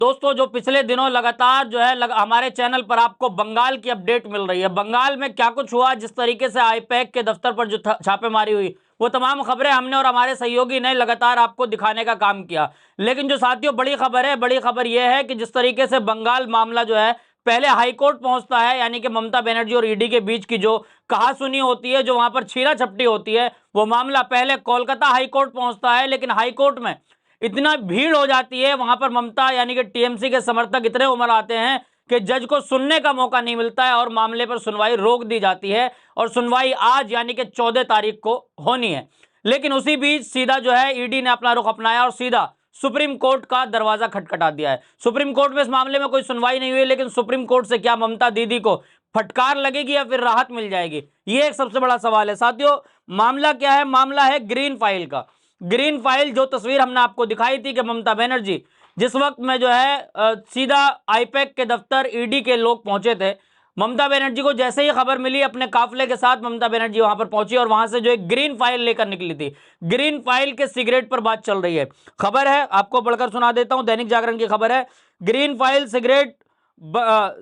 दोस्तों जो पिछले दिनों लगातार जो है हमारे चैनल पर आपको बंगाल की अपडेट मिल रही है। बंगाल में क्या कुछ हुआ, जिस तरीके से आईपैक के दफ्तर पर जो छापेमारी हुई, वो तमाम खबरें हमने और हमारे सहयोगी ने लगातार आपको दिखाने का काम किया। लेकिन जो साथियों बड़ी खबर है, बड़ी खबर यह है कि जिस तरीके से बंगाल मामला जो है पहले हाईकोर्ट पहुंचता है, यानी कि ममता बनर्जी और ईडी के बीच की जो कहासुनी होती है, जो वहां पर छीना झपटी होती है, वो मामला पहले कोलकाता हाईकोर्ट पहुंचता है। लेकिन हाईकोर्ट में इतना भीड़ हो जाती है, वहां पर ममता यानी कि टीएमसी के समर्थक इतने उमड़ आते हैं कि जज को सुनने का मौका नहीं मिलता है और मामले पर सुनवाई रोक दी जाती है। और सुनवाई आज यानी कि 14 तारीख को होनी है। लेकिन उसी बीच सीधा जो है ईडी ने अपना रुख अपनाया और सीधा सुप्रीम कोर्ट का दरवाजा खटखटा दिया है। सुप्रीम कोर्ट में इस मामले में कोई सुनवाई नहीं हुई, लेकिन सुप्रीम कोर्ट से क्या ममता दीदी को फटकार लगेगी या फिर राहत मिल जाएगी, ये एक सबसे बड़ा सवाल है। साथियों मामला क्या है? मामला है ग्रीन फाइल का। ग्रीन फाइल, जो तस्वीर हमने आपको दिखाई थी कि ममता बनर्जी जिस वक्त में जो है सीधा आईपैक के दफ्तर ईडी के लोग पहुंचे थे, ममता बनर्जी को जैसे ही खबर मिली अपने काफिले के साथ ममता बनर्जी वहां पर पहुंची और वहां से जो एक ग्रीन फाइल लेकर निकली थी। ग्रीन फाइल के सिगरेट पर बात चल रही है। खबर है, आपको पढ़कर सुना देता हूं, दैनिक जागरण की खबर है। Green file cigarette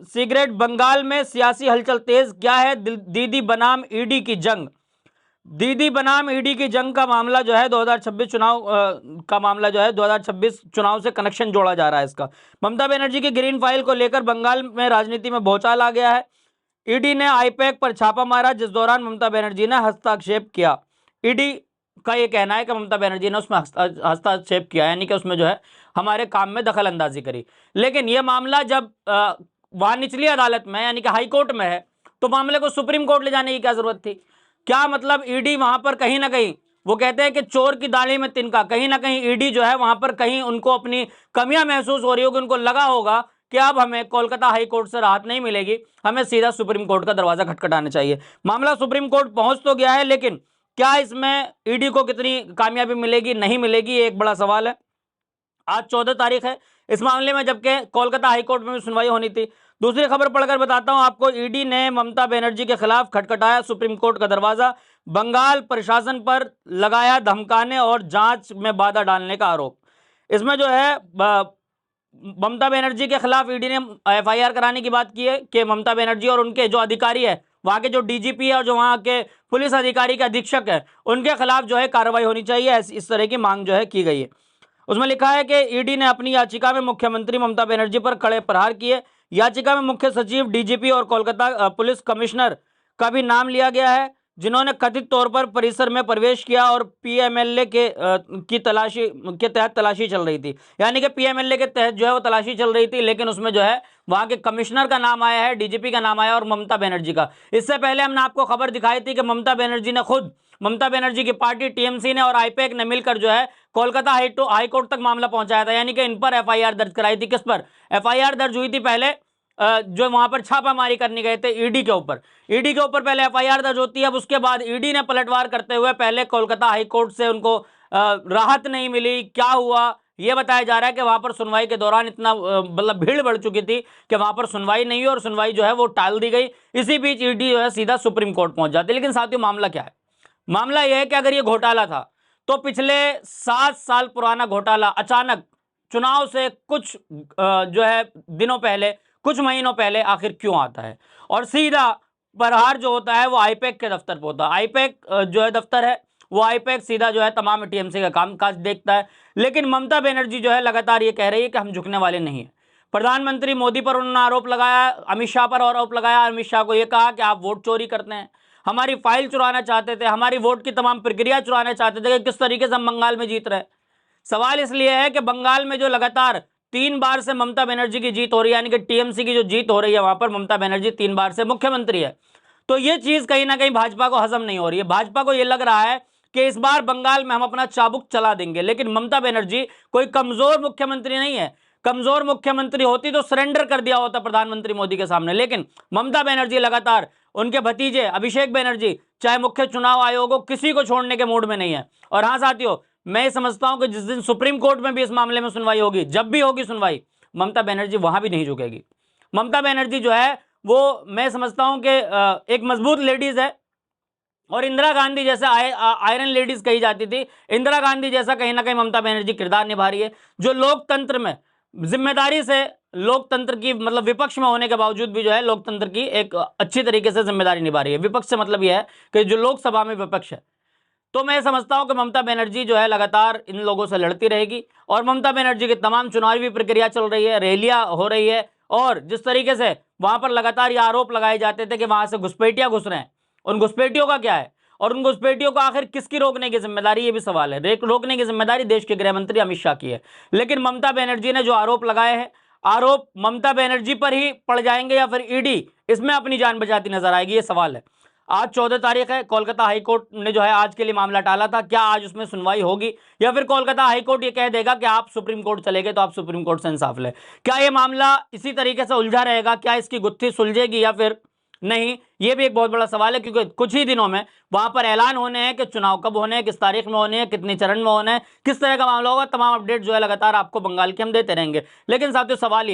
cigarette Bengal में सियासी हलचल तेज, क्या है दीदी बनाम ईडी की जंग। दीदी बनाम ईडी की जंग का मामला जो है 2026 चुनाव का मामला जो है 2026 चुनाव से कनेक्शन जोड़ा जा रहा है इसका। ममता बनर्जी की ग्रीन फाइल को लेकर बंगाल में राजनीति में भौचाल आ गया है। ईडी ने आईपैक पर छापा मारा, जिस दौरान ममता बनर्जी ने हस्तक्षेप किया। ईडी का यह कहना है कि ममता बनर्जी ने उसमें हस्तक्षेप किया, यानी कि उसमें जो है हमारे काम में दखल अंदाजी करी। लेकिन यह मामला जब वहां निचली अदालत में यानी कि हाईकोर्ट में है, तो मामले को सुप्रीम कोर्ट ले जाने की क्या जरूरत थी? क्या मतलब ईडी वहां पर कहीं ना कहीं, वो कहते हैं कि चोर की दाढ़ी में तिनका, कहीं ना कहीं ईडी जो है वहां पर कहीं उनको अपनी कमियां महसूस हो रही होगी, उनको लगा होगा कि अब हमें कोलकाता हाई कोर्ट से राहत नहीं मिलेगी, हमें सीधा सुप्रीम कोर्ट का दरवाजा खटखटाना चाहिए। मामला सुप्रीम कोर्ट पहुंच तो गया है, लेकिन क्या इसमें ईडी को कितनी कामयाबी मिलेगी, नहीं मिलेगी, ये एक बड़ा सवाल है। आज 14 तारीख है इस मामले में, जबकि कोलकाता हाईकोर्ट में भी सुनवाई होनी थी। दूसरी खबर पढ़कर बताता हूं आपको। ईडी ने ममता बनर्जी के खिलाफ खटखटाया सुप्रीम कोर्ट का दरवाजा, बंगाल प्रशासन पर लगाया धमकाने और जांच में बाधा डालने का आरोप। इसमें जो है ममता बनर्जी के खिलाफ ईडी ने एफआईआर कराने की बात की है कि ममता बनर्जी और उनके जो अधिकारी है, वहां के जो डीजीपी है और जो वहां के पुलिस अधिकारी के अधीक्षक है, उनके खिलाफ जो है कार्रवाई होनी चाहिए, इस तरह की मांग जो है की गई है। उसमें लिखा है कि ईडी ने अपनी याचिका में मुख्यमंत्री ममता बनर्जी पर कड़े प्रहार किए। याचिका में मुख्य सचिव, डीजीपी और कोलकाता पुलिस कमिश्नर का भी नाम लिया गया है, जिन्होंने कथित तौर पर परिसर में प्रवेश किया और पीएमएलए की तलाशी के तहत तलाशी चल रही थी। यानी कि पीएमएलए के तहत जो है वो तलाशी चल रही थी, लेकिन उसमें जो है वहां के कमिश्नर का नाम आया है, डीजीपी का नाम आया और ममता बनर्जी का। इससे पहले हमने आपको खबर दिखाई थी कि ममता बनर्जी ने खुद, ममता बनर्जी की पार्टी टीएमसी ने और आईपैक ने मिलकर जो है कोलकाता हाईकोर्ट तक मामला पहुंचाया था, यानी कि इन पर एफआईआर दर्ज कराई थी। किस पर एफआईआर दर्ज हुई थी? पहले जो वहां पर छापामारी करने गए थे ईडी के ऊपर। ईडी के ऊपर पहले एफआईआर दर्ज होती है, अब उसके बाद ईडी ने पलटवार करते हुए पहले कोलकाता हाईकोर्ट से उनको राहत नहीं मिली। क्या हुआ यह बताया जा रहा है कि वहां पर सुनवाई के दौरान इतना मतलब भीड़ बढ़ चुकी थी कि वहां पर सुनवाई नहीं हुई और सुनवाई जो है वो टाल दी गई। इसी बीच ईडी जो है सीधा सुप्रीम कोर्ट पहुंच जाती है। लेकिन साथियों मामला क्या है? मामला यह है कि अगर ये घोटाला था, तो पिछले 7 साल पुराना घोटाला अचानक चुनाव से कुछ जो है दिनों पहले, कुछ महीनों पहले आखिर क्यों आता है? और सीधा प्रहार जो होता है वो आईपैक के दफ्तर पर होता है। आईपैक जो है दफ्तर है, वो आईपैक सीधा जो है तमाम टीएमसी का कामकाज देखता है। लेकिन ममता बनर्जी जो है लगातार ये कह रही है कि हम झुकने वाले नहीं है। प्रधानमंत्री मोदी पर उन्होंने आरोप लगाया, अमित शाह पर आरोप लगाया, अमित शाह को यह कहा कि आप वोट चोरी करते हैं, हमारी फाइल चुराना चाहते थे, हमारी वोट की तमाम प्रक्रिया चुराना चाहते थे कि किस तरीके से हम बंगाल में जीत रहे। सवाल इसलिए है कि बंगाल में जो लगातार 3 बार से ममता बनर्जी की जीत हो रही है, यानी कि टीएमसी की जो जीत हो रही है, वहां पर ममता बनर्जी 3 बार से मुख्यमंत्री है, तो ये चीज कहीं ना कहीं भाजपा को हजम नहीं हो रही है। भाजपा को यह लग रहा है कि इस बार बंगाल में हम अपना चाबुक चला देंगे। लेकिन ममता बनर्जी कोई कमजोर मुख्यमंत्री नहीं है। कमजोर मुख्यमंत्री होती तो सरेंडर कर दिया होता प्रधानमंत्री मोदी के सामने। लेकिन ममता बनर्जी लगातार, उनके भतीजे अभिषेक बनर्जी चाहे मुख्य चुनाव आयोग हो, किसी को छोड़ने के मूड में नहीं है। और हाँ साथियों, मैं ये समझता हूं कि जिस दिन सुप्रीम कोर्ट में भी इस मामले में सुनवाई होगी, जब भी होगी सुनवाई, ममता बनर्जी वहां भी नहीं झुकेगी। ममता बनर्जी जो है वो, मैं समझता हूं कि एक मजबूत लेडीज है और इंदिरा गांधी जैसे आयरन लेडीज कही जाती थी, इंदिरा गांधी जैसा कहीं ना कहीं ममता बनर्जी किरदार निभा रही है। जो लोकतंत्र में जिम्मेदारी से लोकतंत्र की, मतलब विपक्ष में होने के बावजूद भी जो है लोकतंत्र की एक अच्छी तरीके से जिम्मेदारी निभा रही है। विपक्ष से मतलब यह है कि जो लोकसभा में विपक्ष है। तो मैं समझता हूं कि ममता बनर्जी जो है लगातार इन लोगों से लड़ती रहेगी, और ममता बनर्जी की तमाम चुनावी प्रक्रिया चल रही है, रैलियां हो रही है, और जिस तरीके से वहां पर लगातार ये आरोप लगाए जाते थे कि वहां से घुसपैठियां घुस रहे हैं, उन घुसपैठियों का क्या है, और उन घुसपैठियों को आखिर किसकी रोकने की जिम्मेदारी, ये भी सवाल है। रोकने की जिम्मेदारी देश के गृह मंत्री अमित शाह की है। लेकिन ममता बनर्जी ने जो आरोप लगाए हैं, आरोप ममता बनर्जी पर ही पड़ जाएंगे या फिर ईडी इसमें अपनी जान बचाती नजर आएगी, ये सवाल है। आज 14 तारीख है, कोलकाता हाईकोर्ट ने जो है आज के लिए मामला टाला था। क्या आज उसमें सुनवाई होगी, या फिर कोलकाता हाईकोर्ट ये कह देगा कि आप सुप्रीम कोर्ट चले गए तो आप सुप्रीम कोर्ट से इंसाफ ले? क्या ये मामला इसी तरीके से उलझा रहेगा? क्या इसकी गुत्थी सुलझेगी या फिर नहीं? ये भी एक बहुत बड़ा सवाल है, क्योंकि कुछ ही दिनों में वहां पर ऐलान होने हैं कि चुनाव कब होने हैं, किस तारीख में होने हैं, कितने चरण में होने हैं, किस तरह का मामला होगा। तमाम अपडेट जो है लगातार आपको बंगाल के हम देते रहेंगे। लेकिन साथियों सवाल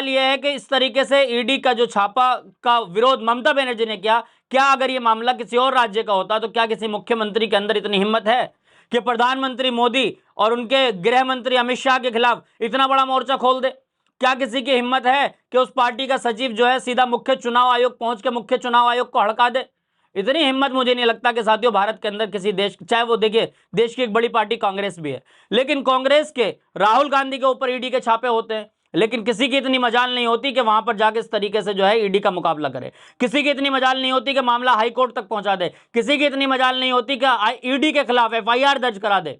यह है कि इस तरीके से ईडी का जो छापा का विरोध ममता बनर्जी ने किया, क्या अगर ये मामला किसी और राज्य का होता तो क्या किसी मुख्यमंत्री के अंदर इतनी हिम्मत है कि प्रधानमंत्री मोदी और उनके गृह मंत्री अमित शाह के खिलाफ इतना बड़ा मोर्चा खोल दे? क्या किसी की हिम्मत है कि उस पार्टी का सचिव जो है सीधा मुख्य चुनाव आयोग पहुंच के मुख्य चुनाव आयोग को हड़का दे? इतनी हिम्मत मुझे नहीं लगता कि साथियों भारत के अंदर किसी देश, चाहे वो देखिए देश की एक बड़ी पार्टी कांग्रेस भी है, लेकिन कांग्रेस के राहुल गांधी के ऊपर ईडी के छापे होते हैं, लेकिन किसी की इतनी मजाल नहीं होती कि वहां पर जाके इस तरीके से जो है ईडी का मुकाबला करे। किसी की इतनी मजाल नहीं होती कि मामला हाई कोर्ट तक पहुंचा दे। किसी की इतनी मजाल नहीं होती कि ईडी के खिलाफ एफआईआर दर्ज करा दे।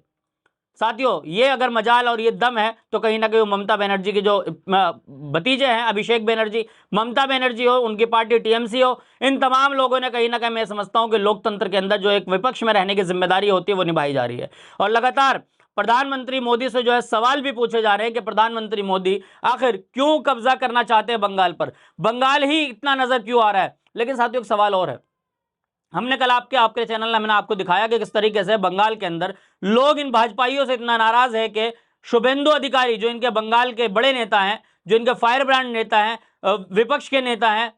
साथियों ये अगर मजाल और ये दम है तो कहीं ना कहीं ममता बनर्जी के जो भतीजे हैं अभिषेक बनर्जी, ममता बनर्जी हो, उनकी पार्टी टीएमसी हो, इन तमाम लोगों ने कहीं ना कहीं, मैं समझता हूं कि लोकतंत्र के अंदर जो एक विपक्ष में रहने की जिम्मेदारी होती है वो निभाई जा रही है। और लगातार प्रधानमंत्री मोदी से जो है सवाल भी पूछे जा रहे हैं कि प्रधानमंत्री मोदी आखिर क्यों कब्जा करना चाहते हैं बंगाल पर, बंगाल ही इतना नजर क्यों आ रहा है? लेकिन साथियों एक सवाल और है, हमने कल आपके चैनल में मैंने आपको दिखाया कि किस तरीके से बंगाल के अंदर लोग इन भाजपाइयों से इतना नाराज है कि शुभेंदु अधिकारी जो इनके बंगाल के बड़े नेता हैं, जो इनके फायर ब्रांड नेता हैं, विपक्ष के नेता हैं,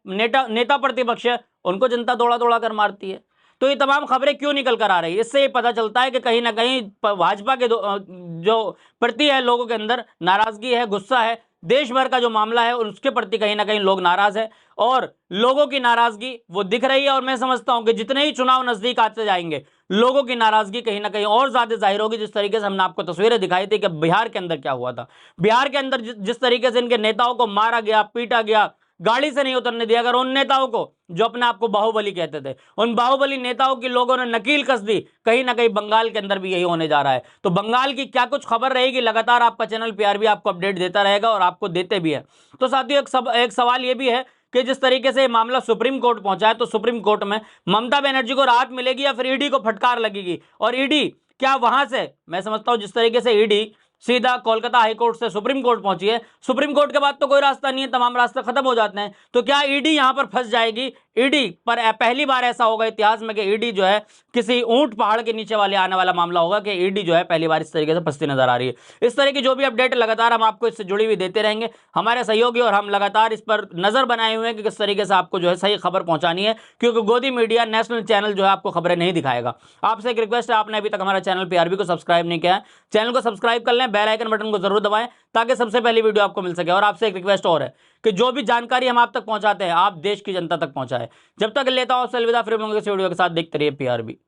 नेता प्रतिपक्ष है, उनको जनता दौड़ा दौड़ा कर मारती है। तो ये तमाम खबरें क्यों निकल कर आ रही है? इससे ये पता चलता है कि कहीं ना कहीं भाजपा के जो प्रति है लोगों के अंदर नाराजगी है, गुस्सा है। देश भर का जो मामला है उसके प्रति कहीं ना कहीं लोग नाराज है, और लोगों की नाराजगी वो दिख रही है। और मैं समझता हूं कि जितने ही चुनाव नजदीक आते जाएंगे लोगों की नाराजगी कहीं ना कहीं और ज्यादा जाहिर होगी। जिस तरीके से हमने आपको तस्वीरें दिखाई थी कि बिहार के अंदर क्या हुआ था, बिहार के अंदर जिस तरीके से इनके नेताओं को मारा गया, पीटा गया, गाड़ी से नहीं उतरने दिया। अगर उन नेताओं को जो अपने आप को बाहुबली कहते थे, उन बाहुबली नेताओं की लोगों ने नकील कस दी, कहीं ना कहीं बंगाल के अंदर भी यही होने जा रहा है। तो बंगाल की क्या कुछ खबर रहेगी, लगातार आपका चैनल पीआरबी आपको अपडेट देता रहेगा, और आपको देते भी है। तो साथियों एक सवाल यह भी है कि जिस तरीके से मामला सुप्रीम कोर्ट पहुंचा है, तो सुप्रीम कोर्ट में ममता बनर्जी को राहत मिलेगी या फिर ईडी को फटकार लगेगी? और ईडी क्या वहां से, मैं समझता हूं जिस तरीके से ईडी सीधा कोलकाता हाईकोर्ट से सुप्रीम कोर्ट पहुंची है, सुप्रीम कोर्ट के बाद तो कोई रास्ता नहीं है, तमाम रास्ते खत्म हो जाते हैं। तो क्या ईडी यहां पर फंस जाएगी? ईडी पर पहली बार ऐसा होगा इतिहास में कि ईडी जो है किसी ऊंट पहाड़ के नीचे वाले आने वाला मामला होगा कि ईडी जो है पहली बार इस तरीके से फंसती नजर आ रही है। इस तरह की जो भी अपडेट लगातार हम आपको इससे जुड़ी हुई देते रहेंगे। हमारे सहयोगी और हम लगातार इस पर नजर बनाए हुए हैं कि किस तरीके से आपको जो है सही खबर पहुंचानी है, क्योंकि गोदी मीडिया नेशनल चैनल जो है आपको खबरें नहीं दिखाएगा। आपसे एक रिक्वेस्ट है, आपने अभी तक हमारा चैनल पीआरबी को सब्सक्राइब नहीं किया है, चैनल को सब्सक्राइब कर लें, बेल आइकन बटन को जरूर दबाएं ताकि सबसे पहली वीडियो आपको मिल सके। और आपसे एक रिक्वेस्ट और है कि जो भी जानकारी हम आप तक पहुंचाते हैं आप देश की जनता तक पहुंचाएं। जब तक लेता हूं आपसे अलविदा, फिर मिलूंगा इस वीडियो के साथ। देखते रहिए पीआरबी।